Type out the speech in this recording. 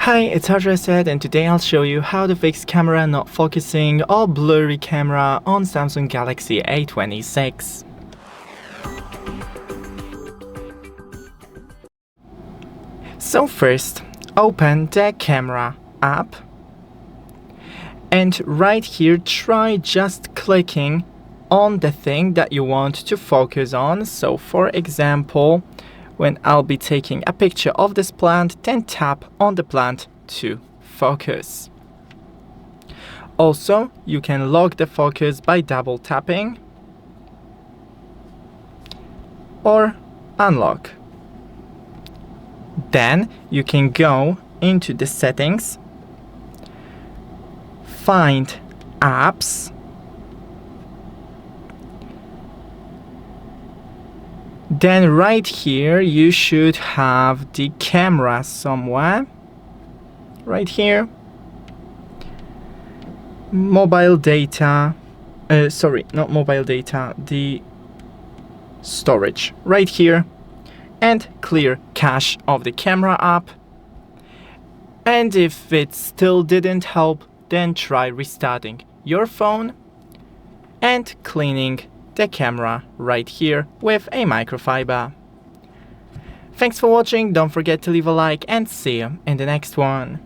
Hi, it's HardReset, and today I'll show you how to fix camera not focusing or blurry camera on Samsung Galaxy A26. So first, open the camera app, and right here try just clicking on the thing that you want to focus on. So for example, when I'll be taking a picture of this plant, then tap on the plant to focus. Also, you can lock the focus by double tapping or unlock. Then you can go into the settings, find apps, then right here you should have the camera somewhere. Right here, mobile data, not mobile data, the storage right here, and clear cache of the camera app. And if it still didn't help, then try restarting your phone and cleaning the camera right here with a microfiber. Thanks for watching, don't forget to leave a like and see you in the next one.